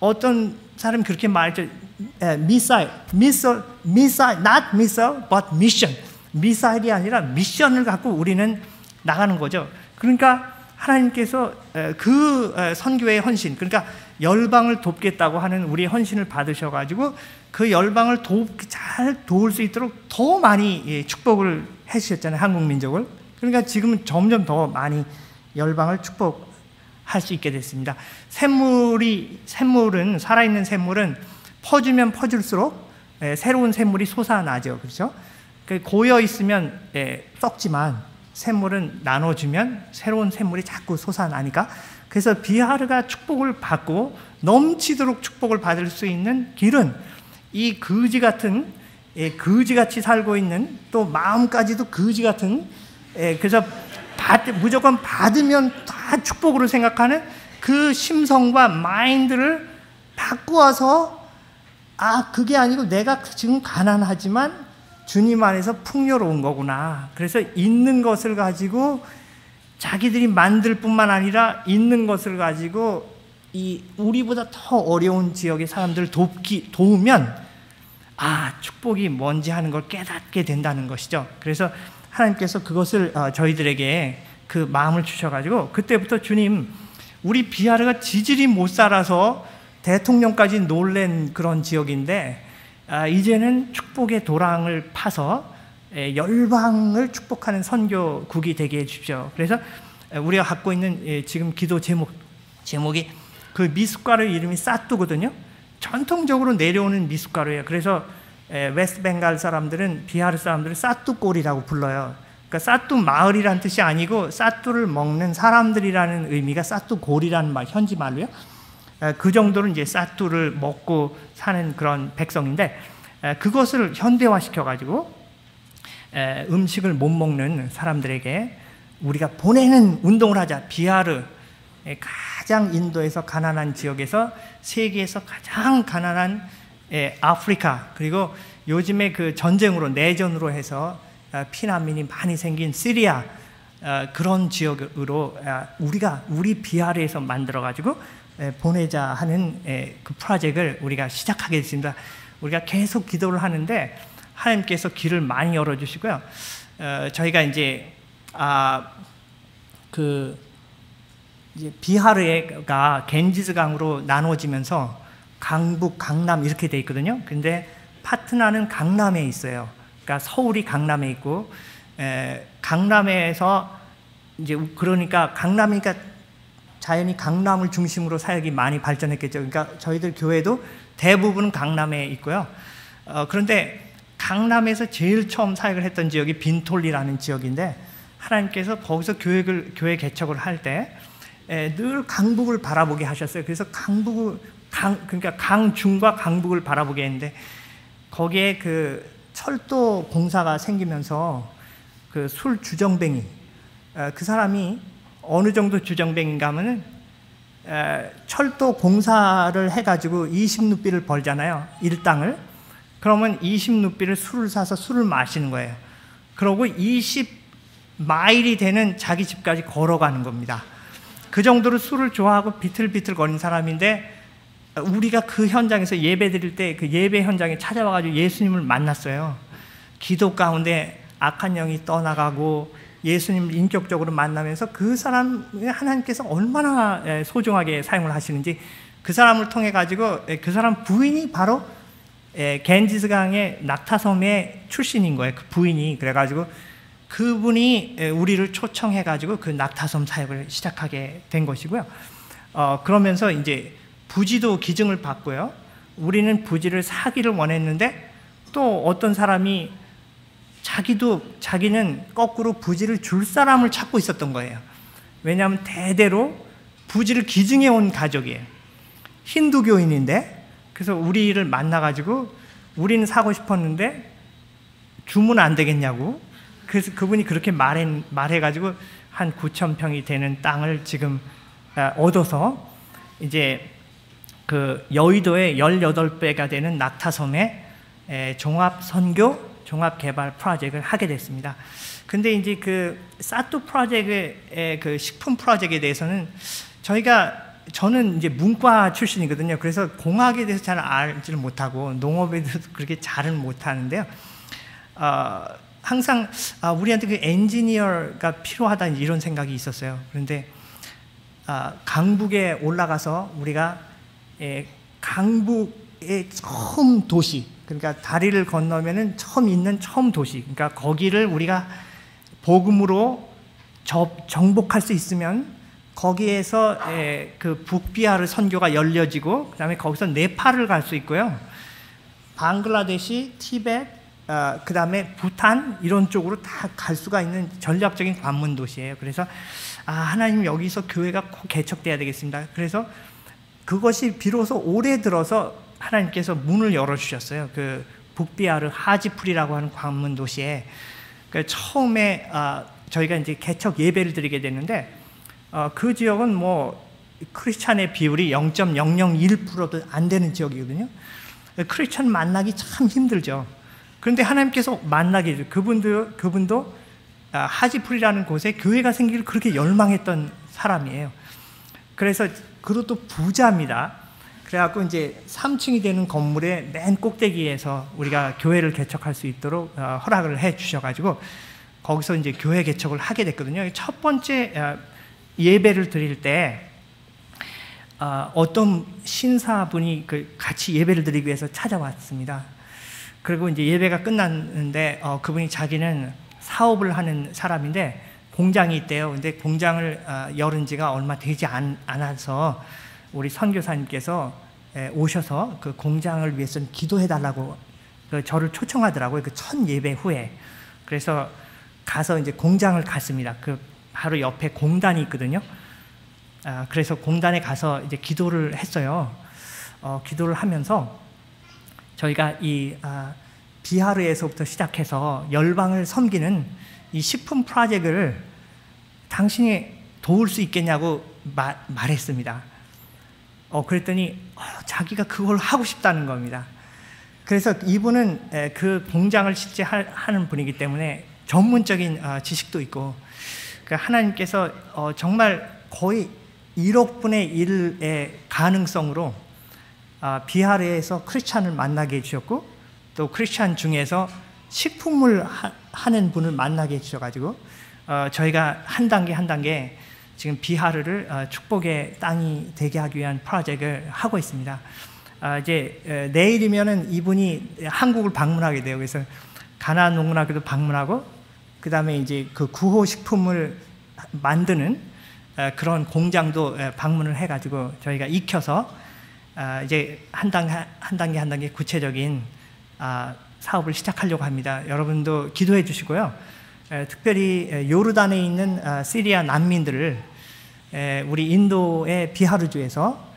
어떤 사람이 그렇게 말했죠. missile, not missile, but mission. 미사일이 아니라 미션을 갖고 우리는 나가는 거죠. 그러니까 하나님께서 그 선교의 헌신, 그러니까 열방을 돕겠다고 하는 우리의 헌신을 받으셔가지고 그 열방을 잘 도울 수 있도록 더 많이 축복을 해주셨잖아요, 한국 민족을. 그러니까 지금은 점점 더 많이 열방을 축복할 수 있게 됐습니다. 샘물은 살아있는 샘물은 퍼주면 퍼줄수록 새로운 샘물이 솟아나죠, 그렇죠? 고여 있으면 썩지만 샘물은 나눠주면 새로운 샘물이 자꾸 솟아나니까. 그래서 비하르가 축복을 받고 넘치도록 축복을 받을 수 있는 길은 이 거지같이 살고 있는, 또 마음까지도 거지같은, 그래서 무조건 받으면 다 축복으로 생각하는 그 심성과 마인드를 바꾸어서 그게 아니고 내가 지금 가난하지만 주님 안에서 풍요로운 거구나. 그래서 있는 것을 가지고 자기들이 만들 뿐만 아니라 있는 것을 가지고 이 우리보다 더 어려운 지역의 사람들을 도우면 축복이 뭔지 하는 걸 깨닫게 된다는 것이죠. 그래서 하나님께서 그것을 저희들에게 그 마음을 주셔가지고 그때부터 주님, 우리 비하르가 지질이 못 살아서 대통령까지 놀란 그런 지역인데 이제는 축복의 도랑을 파서 열방을 축복하는 선교국이 되게 해주십시오. 그래서 우리가 갖고 있는 지금 기도 제목이 그 미숫가루 이름이 사뚜거든요. 전통적으로 내려오는 미숫가루예요. 그래서 웨스트 벵갈 사람들은, 비하르 사람들은 사뚜골이라고 불러요. 그러니까 사뚜 마을이라는 뜻이 아니고 사뚜를 먹는 사람들이라는 의미가 사뚜골이라는 말, 현지 말로요. 그 정도로 이제 사뚜를 먹고 사는 그런 백성인데, 그것을 현대화시켜가지고 음식을 못 먹는 사람들에게 우리가 보내는 운동을 하자. 비하르, 가장 인도에서 가난한 지역에서 세계에서 가장 가난한 아프리카, 그리고 요즘에 그 전쟁으로, 내전으로 해서 피난민이 많이 생긴 시리아, 그런 지역으로 우리 비하르에서 만들어가지고 보내자 하는 그 프로젝트를 우리가 시작하게 됐습니다. 우리가 계속 기도를 하는데 하나님께서 길을 많이 열어주시고요. 저희가 이제 이제 비하르가 겐지스 강으로 나눠지면서 강북, 강남 이렇게 돼 있거든요. 근데 파트나는 강남에 있어요. 그러니까 서울이 강남에 있고, 강남에서 이제 그러니까 강남이니까 자연히 강남을 중심으로 사역이 많이 발전했겠죠. 그러니까 저희들 교회도 대부분은 강남에 있고요. 그런데 강남에서 제일 처음 사역을 했던 지역이 빈톨리라는 지역인데 하나님께서 거기서 교회 개척을 할 때 늘 강북을 바라보게 하셨어요. 그래서 그러니까 강중과 강북을 바라보게 했는데 거기에 그 철도 공사가 생기면서 그 술 주정뱅이 그 사람이 어느 정도 주정뱅인가 하면은 철도 공사를 해가지고 20루피를 벌잖아요. 일당을. 그러면 20루피를 술을 사서 술을 마시는 거예요. 그러고 20마일이 되는 자기 집까지 걸어가는 겁니다. 그 정도로 술을 좋아하고 비틀비틀 거리는 사람인데 우리가 그 현장에서 예배 드릴 때 그 예배 현장에 찾아와가지고 예수님을 만났어요. 기도 가운데 악한 영이 떠나가고 예수님을 인격적으로 만나면서 그 사람 하나님께서 얼마나 소중하게 사용을 하시는지 그 사람을 통해 가지고 그 사람 부인이 바로 겐지스강의 낙타섬의 출신인 거예요. 그 부인이. 그래가지고 그분이 우리를 초청해 가지고 그 낙타섬 사역을 시작하게 된 것이고요. 그러면서 이제 부지도 기증을 받고요. 우리는 부지를 사기를 원했는데 또 어떤 사람이 자기는 거꾸로 부지를 줄 사람을 찾고 있었던 거예요. 왜냐하면 대대로 부지를 기증해 온 가족이에요. 힌두교인인데 그래서 우리를 만나가지고 우리는 사고 싶었는데 주문 안 되겠냐고. 그래서 그분이 그렇게 말해가지고 한 9,000평이 되는 땅을 지금 얻어서 이제 그 여의도의 18배가 되는 낙타섬에 종합선교 종합개발 프로젝트를 하게 됐습니다. 근데 이제 그 사투 프로젝트의 그 식품 프로젝트에 대해서는 저는 이제 문과 출신이거든요. 그래서 공학에 대해서 잘 알지를 못하고 농업에 대해서 그렇게 잘은 못하는데요. 항상 우리한테 그 엔지니어가 필요하다 이런 생각이 있었어요. 그런데 강북에 올라가서 우리가 강북의 처음 도시, 그러니까 다리를 건너면은 처음 도시, 그러니까 거기를 우리가 복음으로 정복할 수 있으면 거기에서 그 북비하르 선교가 열려지고 그다음에 거기서 네팔을 갈 수 있고요. 방글라데시, 티벳, 그다음에 부탄 이런 쪽으로 다 갈 수가 있는 전략적인 관문 도시예요. 그래서 하나님 여기서 교회가 꼭 개척돼야 되겠습니다. 그래서 그것이 비로소 올해 들어서 하나님께서 문을 열어주셨어요. 그 북비하르 하지풀이라고 하는 관문 도시에 처음에 저희가 이제 개척 예배를 드리게 됐는데 그 지역은 뭐 크리스찬의 비율이 0.001%도 안 되는 지역이거든요. 크리스찬 만나기 참 힘들죠. 그런데 하나님께서 만나게 해줘. 그분도 하지풀이라는 곳에 교회가 생기길 그렇게 열망했던 사람이에요. 그래서 그것도 부자입니다. 그래갖고 이제 3층이 되는 건물의 맨 꼭대기에서 우리가 교회를 개척할 수 있도록 허락을 해 주셔가지고 거기서 이제 교회 개척을 하게 됐거든요. 첫 번째 예배를 드릴 때 어떤 신사분이 같이 예배를 드리기 위해서 찾아왔습니다. 그리고 이제 예배가 끝났는데 그분이 자기는 사업을 하는 사람인데 공장이 있대요. 근데 공장을 열은 지가 얼마 되지 않아서 우리 선교사님께서 오셔서 그 공장을 위해서는 기도해달라고 저를 초청하더라고요. 그 첫 예배 후에. 그래서 가서 이제 공장을 갔습니다. 그 바로 옆에 공단이 있거든요. 그래서 공단에 가서 이제 기도를 했어요. 기도를 하면서 저희가 이 비하르에서부터 시작해서 열방을 섬기는 이 식품 프로젝트를 당신이 도울 수 있겠냐고 말했습니다. 그랬더니 자기가 그걸 하고 싶다는 겁니다. 그래서 이분은 그 공장을 실제 하는 분이기 때문에 전문적인 지식도 있고 하나님께서 정말 거의 1억 분의 1의 가능성으로 비하르에서 크리스찬을 만나게 해주셨고, 또 크리스찬 중에서 식품을 하는 분을 만나게 해주셔가지고 저희가 한 단계 한 단계 지금 비하르를 축복의 땅이 되게 하기 위한 프로젝트를 하고 있습니다. 이제 내일이면은 이분이 한국을 방문하게 돼요. 그래서 가나안 농문학교도 방문하고, 그 다음에 이제 그 구호 식품을 만드는 그런 공장도 방문을 해가지고 저희가 익혀서 이제 한 단계 구체적인 사업을 시작하려고 합니다. 여러분도 기도해 주시고요. 특별히 요르단에 있는 시리아 난민들을 우리 인도의 비하르주에서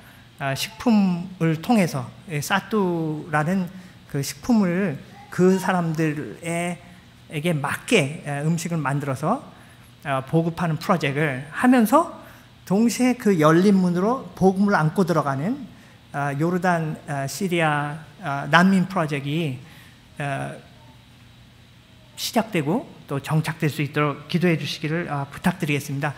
식품을 통해서 사뚜라는 그 식품을 그 사람들에게 맞게 음식을 만들어서 보급하는 프로젝트를 하면서 동시에 그 열린 문으로 복음을 안고 들어가는 요르단 시리아 난민 프로젝트가 시작되고 또 정착될 수 있도록 기도해 주시기를 부탁드리겠습니다.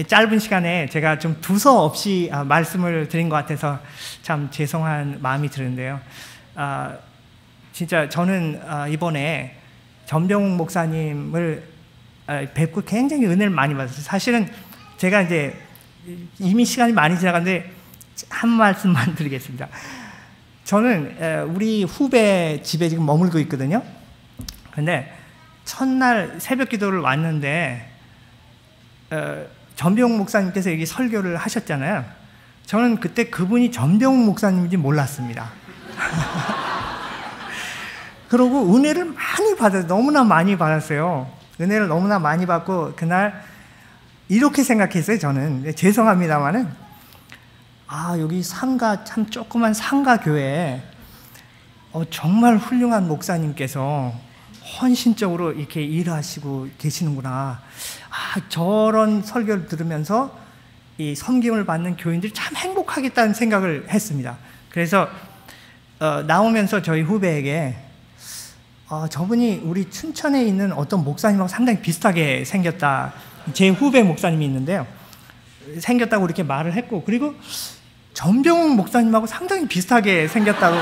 짧은 시간에 제가 좀 두서없이 말씀을 드린 것 같아서 참 죄송한 마음이 드는데요. 진짜 저는 이번에 전병욱 목사님을 뵙고 굉장히 은혜를 많이 받았어요. 사실은 제가 이제 이미 시간이 많이 지나갔는데 한 말씀만 드리겠습니다. 저는 우리 후배 집에 지금 머물고 있거든요. 근데 첫날 새벽 기도를 왔는데 전병욱 목사님께서 여기 설교를 하셨잖아요. 저는 그때 그분이 전병욱 목사님인지 몰랐습니다. 그리고 은혜를 많이 받았어요. 너무나 많이 받았어요. 은혜를 너무나 많이 받고 그날 이렇게 생각했어요. 저는 죄송합니다만은 여기 상가, 참 조그만 상가 교회에 정말 훌륭한 목사님께서 헌신적으로 이렇게 일하시고 계시는구나. 저런 설교를 들으면서 이 섬김을 받는 교인들이 참 행복하겠다는 생각을 했습니다. 그래서 나오면서 저희 후배에게 저분이 우리 춘천에 있는 어떤 목사님하고 상당히 비슷하게 생겼다. 제 후배 목사님이 있는데요. 생겼다고 이렇게 말을 했고, 그리고 전병욱 목사님하고 상당히 비슷하게 생겼다고.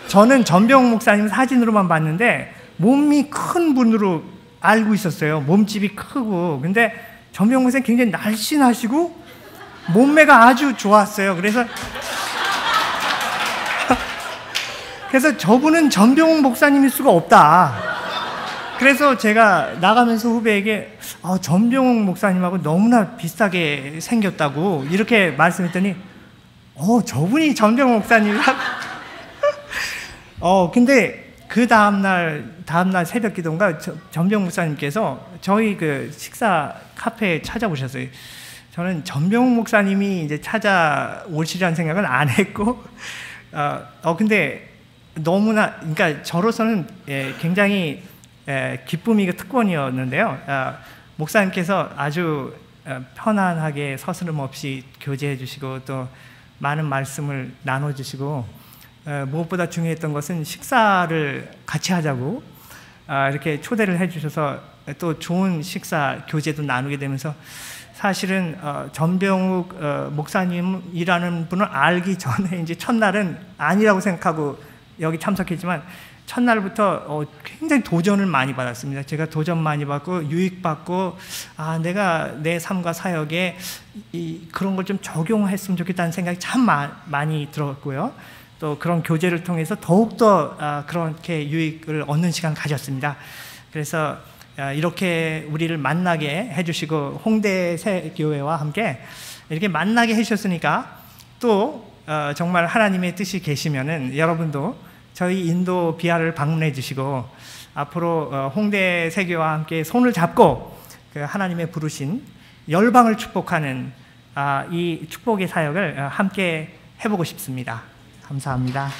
저는 전병욱 목사님 사진으로만 봤는데 몸이 큰 분으로 알고 있었어요. 몸집이 크고. 근데 전병욱 목사님 굉장히 날씬하시고 몸매가 아주 좋았어요. 그래서 저분은 전병욱 목사님일 수가 없다. 그래서 제가 나가면서 후배에게 전병욱 목사님하고 너무나 비슷하게 생겼다고 이렇게 말씀했더니 저분이 전병욱 목사님이라고. 근데 그 다음날 새벽 기도인가 전병욱 목사님께서 저희 그 식사 카페에 찾아오셨어요. 저는 전병욱 목사님이 이제 찾아오시라는 생각은 안 했고, 근데 너무나, 그러니까 저로서는 굉장히 기쁨이고 특권이었는데요. 목사님께서 아주 편안하게 서스름 없이 교제해 주시고 또 많은 말씀을 나눠주시고, 무엇보다 중요했던 것은 식사를 같이 하자고 이렇게 초대를 해주셔서 또 좋은 식사 교제도 나누게 되면서, 사실은 전병욱 목사님이라는 분을 알기 전에 이제 첫날은 아니라고 생각하고 여기 참석했지만 첫날부터 굉장히 도전을 많이 받았습니다. 제가 도전 많이 받고 유익받고, 내가 내 삶과 사역에 그런 걸 좀 적용했으면 좋겠다는 생각이 참 많이 들었고요. 또 그런 교제를 통해서 더욱더 그렇게 유익을 얻는 시간을 가졌습니다. 그래서 이렇게 우리를 만나게 해주시고 홍대 새교회와 함께 이렇게 만나게 해주셨으니까 또 정말 하나님의 뜻이 계시면은 여러분도 저희 인도 비하를 방문해 주시고 앞으로 홍대 새교회와 함께 손을 잡고 그 하나님의 부르신 열방을 축복하는 이 축복의 사역을 함께 해보고 싶습니다. 감사합니다.